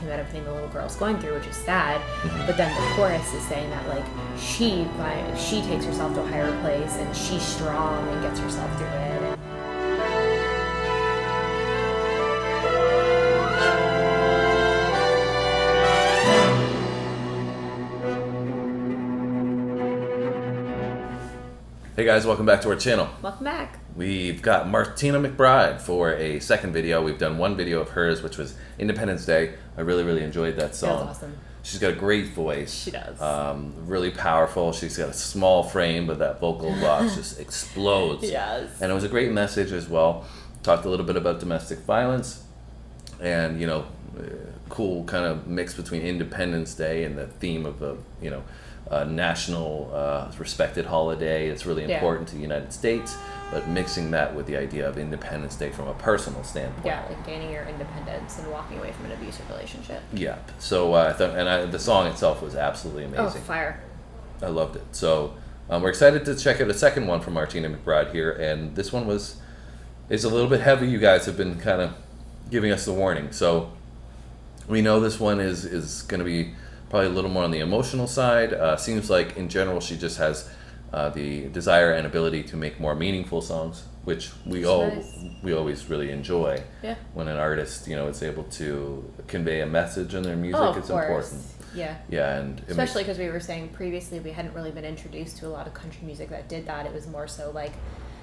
talking about everything the little girl's going through, which is sad. But then the chorus is saying that like she takes herself to a higher place and she's strong and gets herself through it. Hey guys, welcome back to our channel. Welcome back. We've got Martina McBride for a second video. We've done one video of hers, which was Independence Day. I really enjoyed that song. That was awesome. She's got a great voice. She does. Really powerful. She's got a small frame, but that vocal box just explodes. Yes. And it was a great message as well. Talked a little bit about domestic violence and, you know, cool kind of mix between Independence Day and the theme of the, you know, national respected holiday. It's really important to the United States, but mixing that with the idea of Independence Day from a personal standpoint. Yeah, like gaining your independence and walking away from an abusive relationship. Yeah. So I thought, the song itself was absolutely amazing. Oh, fire! I loved it. So we're excited to check out a second one from Martina McBride here, and this one is a little bit heavy. You guys have been kind of giving us the warning, so we know this one is going to be probably a little more on the emotional side. Seems like in general she just has the desire and ability to make more meaningful songs, which we always really enjoy. Yeah. When an artist, you know, is able to convey a message in their music, it's course. important. Yeah. Yeah, and especially because we were saying previously we hadn't really been introduced to a lot of country music that did that. It was more so like,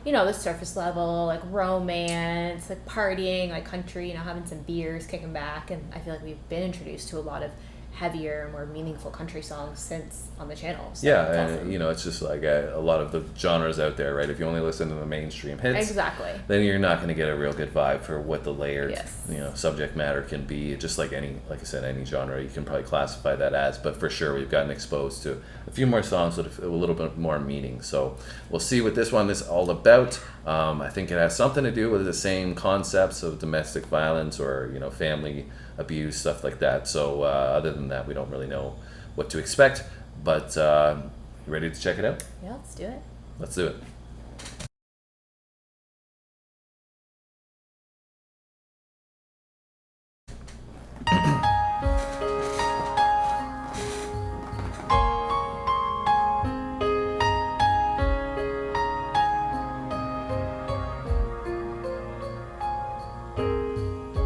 you know, the surface level, like romance, like partying, like country, you know, having some beers, kicking back, and I feel like we've been introduced to a lot of heavier, more meaningful country songs since on the channel. So yeah, and awesome. You know, it's just like a lot of the genres out there, right? If you only listen to the mainstream hits, exactly, then you're not going to get a real good vibe for what the layered, yes. you know, subject matter can be. Just like I said, any genre you can probably classify that as. But for sure, we've gotten exposed to a few more songs with a little bit more meaning. So we'll see what this one is all about. I think it has something to do with the same concepts of domestic violence or, you know, family abuse, stuff like that. So other than that, we don't really know what to expect. But you ready to check it out? Yeah, let's do it. Let's do it.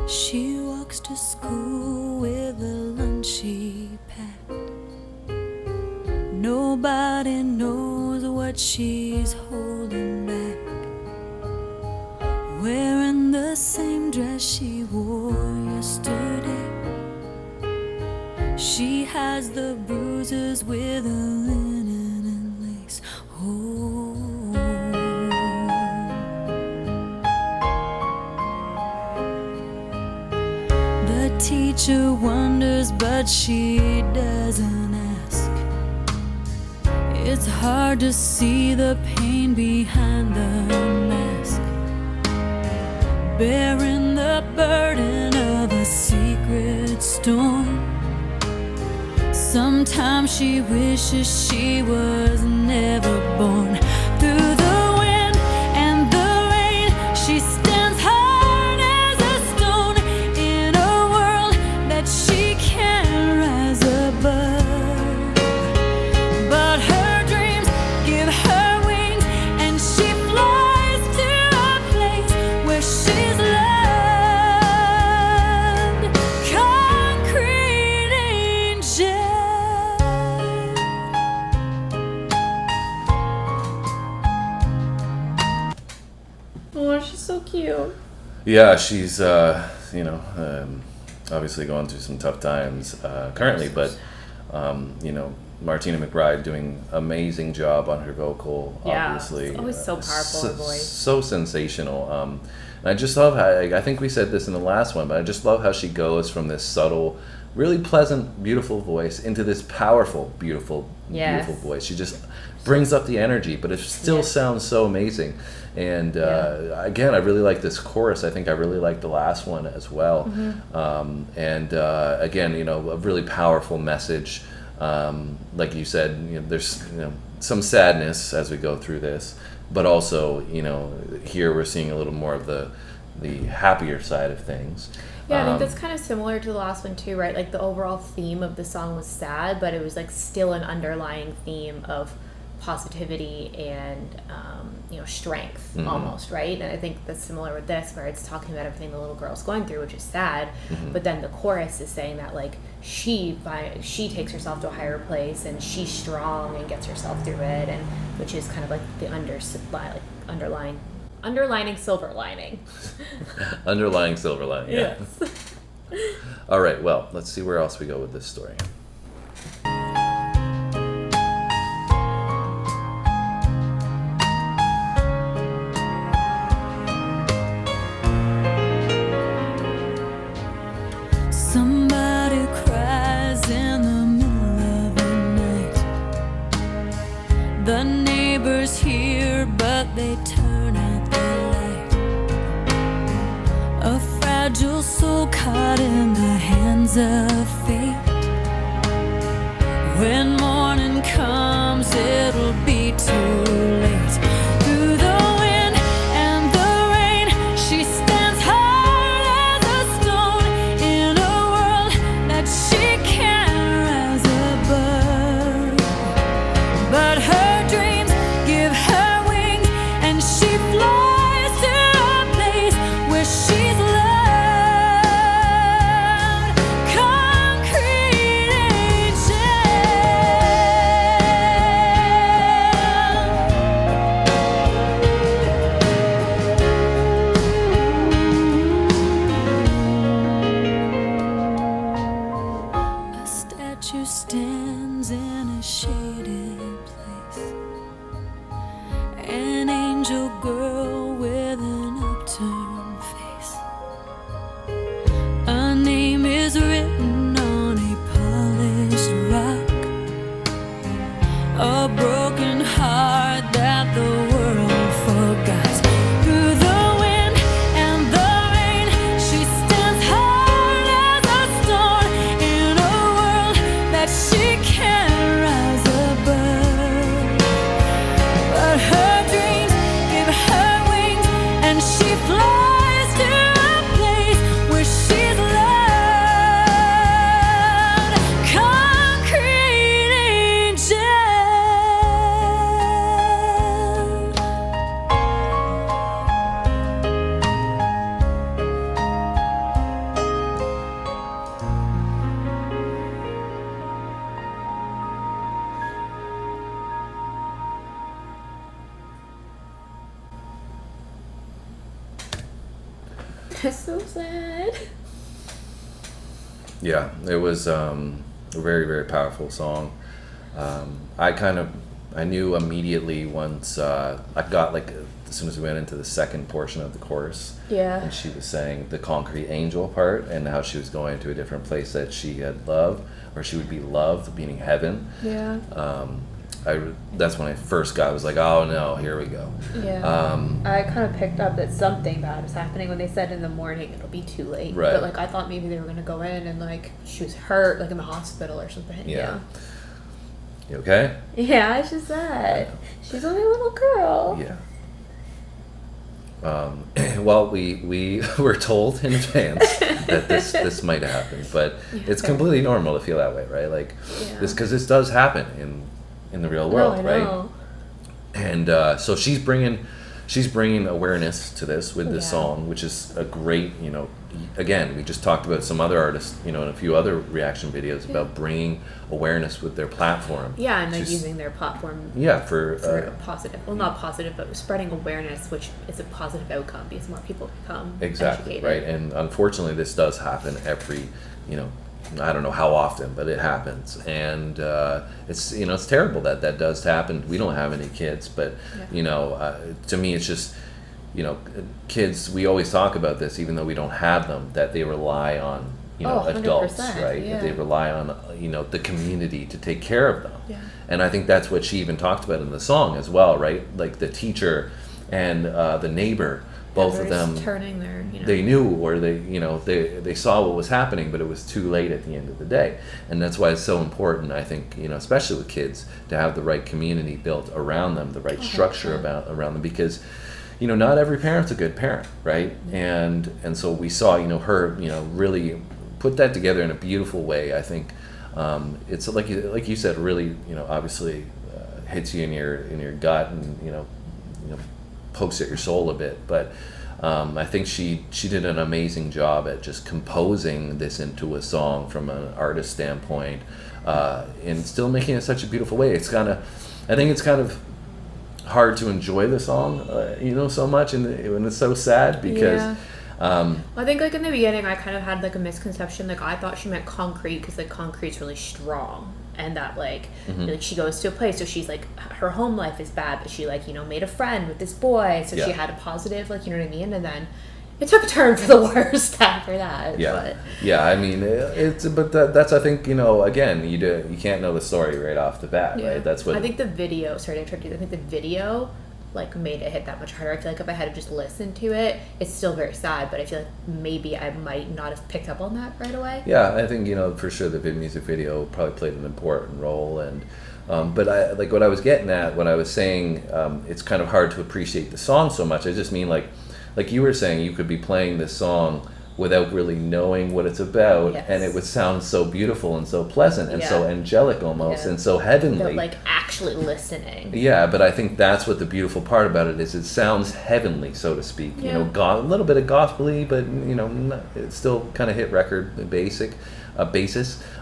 She walks to school with a lunch she packed. Nobody knows what she's holding back. Wearing the same dress she wore yesterday. She has the bruises with a linen and lace. Oh. Teacher wonders, but she doesn't ask. It's hard to see the pain behind the mask, bearing the burden of a secret storm. Sometimes she wishes she was never born. Through the wind and the rain, she stands hard as a stone in a world that she can't rise above. But her dreams give her wings, and she flies to a place where she's loved. Concrete angel. Oh, she's so cute. Yeah, she's you know, obviously going through some tough times currently, but you know, Martina McBride doing amazing job on her vocal. Yeah, obviously, it's always so powerful, her voice. So sensational. And I just love how, I think we said this in the last one, but I just love how she goes from this subtle, really pleasant, beautiful voice into this powerful, beautiful voice. She just brings up the energy, but it still sounds so amazing. And again, I really like this chorus. I think I really like the last one as well. And again, you know, a really powerful message. Like you said, you know, there's some sadness as we go through this, but also, you know, here we're seeing a little more of the happier side of things. Yeah, I think that's kind of similar to the last one too, right? Like the overall theme of the song was sad, but it was like still an underlying theme of positivity and strength almost, right? And I think that's similar with this, where it's talking about everything the little girl's going through, which is sad, but then the chorus is saying that like she takes herself to a higher place and she's strong and gets herself through it, and which is kind of like the underlining silver lining. Underlying silver lining, yeah. Yes. All right, well, let's see where else we go with this story. Somebody cries in the middle of the night. The neighbors hear, but they turn out the light. A fragile soul caught in the hands of fate. When morning comes, it'll be too late. Through the wind and the rain, she stands hard as a stone in a world that she can't rise above. But her dreams give her wings, and she flies to a place where she's loved. Concrete angel. A statue stands in a shaded place. An angel girl with an upturned face. A name is written on a polished rock. A broken heart that the world forgot. Through the wind and the rain, she stands hard as a stone in a world that she can't rise above. But her dreams give her wings, and she flies to a place where she's loved. Concrete angel. That's so sad. Yeah, it was a very, very powerful song. I knew immediately once I got like as soon as we went into the second portion of the chorus, Yeah. and she was saying the concrete angel part and how she was going to a different place that she had loved, or she would be loved, meaning heaven. Yeah. That's when I first got. I was like, oh no, here we go. Yeah. I kind of picked up that something bad was happening when they said in the morning it'll be too late. Right. But like I thought maybe they were gonna go in and like she was hurt, like in the hospital or something. Yeah. You okay? Yeah, it's just sad. She's only a little girl. Yeah. Well, we were told in advance that this might happen, but it's completely normal to feel that way, right? Like because this does happen in the real world, I right? know. And so she's bringing awareness to this with this Yeah. song, which is a great, again, we just talked about some other artists, in a few other reaction videos about bringing awareness with their platform. Yeah, and like Just- using their platform Yeah, for a positive, well, not positive, but spreading awareness, which is a positive outcome because more people become exactly, educated. right? And unfortunately, this does happen every, I don't know how often, but it happens, and it's it's terrible that does happen. We don't have any kids, but to me, it's just kids. We always talk about this, even though we don't have them, that they rely on adults, 100%, right? yeah. They rely on the community to take care of them, Yeah. and I think that's what she even talked about in the song as well, right? Like the teacher and the neighbor. Both of them turning their, they knew, or they saw what was happening, but it was too late at the end of the day. And that's why it's so important, I think, especially with kids, to have the right community built around them, the right structure around them, because not every parent's a good parent, right? And so we saw, her, really put that together in a beautiful way. I think it's like you said, really, obviously hits you in your gut and pokes at your soul a bit. But I think she did an amazing job at just composing this into a song from an artist standpoint, and still making it such a beautiful way. I think it's kind of hard to enjoy the song, so much, when it's so sad because. I think like in the beginning I kind of had like a misconception. Like I thought she meant concrete because like concrete's really strong, and that like she goes to a place, so she's like her home life is bad, but she like made a friend with this boy, so she had a positive, like, you know what I mean, and then it took a turn for the worst after that. I mean that's I think again you can't know the story right off the bat, right? That's what I think the video. Sorry to interrupt you. I think the video like made it hit that much harder. I feel like if I had to just listen to it, it's still very sad, but I feel like maybe I might not have picked up on that right away. Yeah, I think for sure the music video probably played an important role, and but I like what I was getting at when I was saying it's kind of hard to appreciate the song so much. I just mean like you were saying, you could be playing this song without really knowing what it's about, and it would sound so beautiful and so pleasant and so angelic almost, and so heavenly. But like actually listening. Yeah, but I think that's what the beautiful part about it is. It sounds heavenly, so to speak. A little bit of gospel-y, but it's still kind of hit record basis.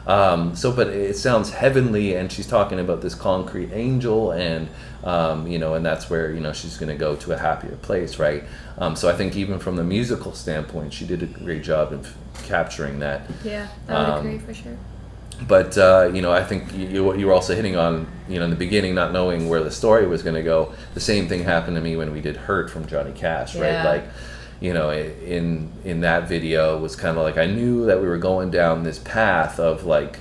But it sounds heavenly, and she's talking about this concrete angel, and and that's where she's going to go to a happier place, right? So I think even from the musical standpoint, she did a great job of capturing that. Yeah, I would agree for sure. But I think you were also hitting on in the beginning, not knowing where the story was going to go. The same thing happened to me when we did "Hurt" from Johnny Cash, right? Like, in that video was kind of like I knew that we were going down this path of like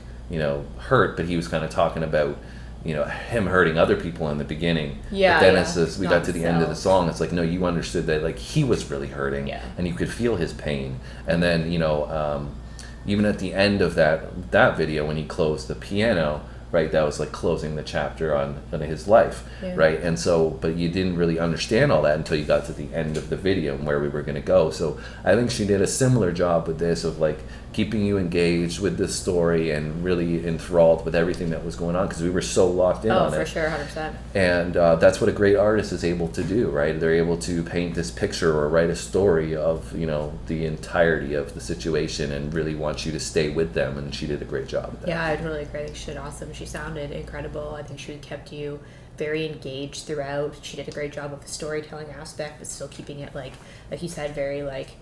hurt, but he was kind of talking about him hurting other people in the beginning. But then as we got to the end of the song, it's like, no, you understood that like he was really hurting, and you could feel his pain. And then even at the end of that video, when he closed the piano, right, that was like closing the chapter on his life, right? And so, but you didn't really understand all that until you got to the end of the video and where we were going to go. So I think she did a similar job with this, of like keeping you engaged with this story and really enthralled with everything that was going on, because we were so locked in on it. Oh, for sure, 100%. And that's what a great artist is able to do, right? They're able to paint this picture or write a story of the entirety of the situation and really want you to stay with them, and she did a great job of that. Yeah, I totally agree. I think she did awesome. She sounded incredible. I think she kept you very engaged throughout. She did a great job of the storytelling aspect, but still keeping it like you said, very like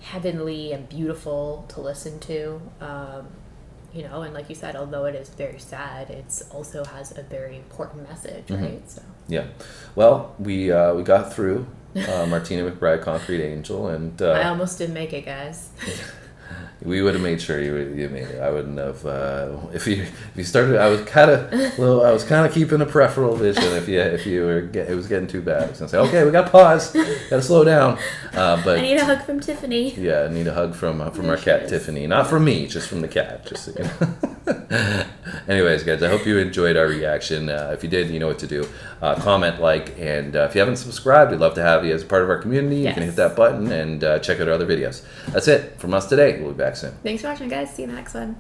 heavenly and beautiful to listen to. And like you said, although it is very sad, it also has a very important message, right? So yeah, well, we got through Martina McBride, Concrete Angel, and I almost didn't make it, guys. We would have made sure you made it. I wouldn't have if you started. I was kind of keeping a peripheral vision. If you were it was getting too bad, I was gonna say, okay, we got to pause, got to slow down. But I need a hug from Tiffany. Yeah, I need a hug from our cat Tiffany, not from me, just from the cat. Just so you know. Anyways, guys, I hope you enjoyed our reaction. If you did, you know what to do. Comment, like, and if you haven't subscribed, we'd love to have you as part of our community. You can hit that button and check out our other videos. That's it from us today. We'll be back soon. Thanks for watching, guys. See you in the next one.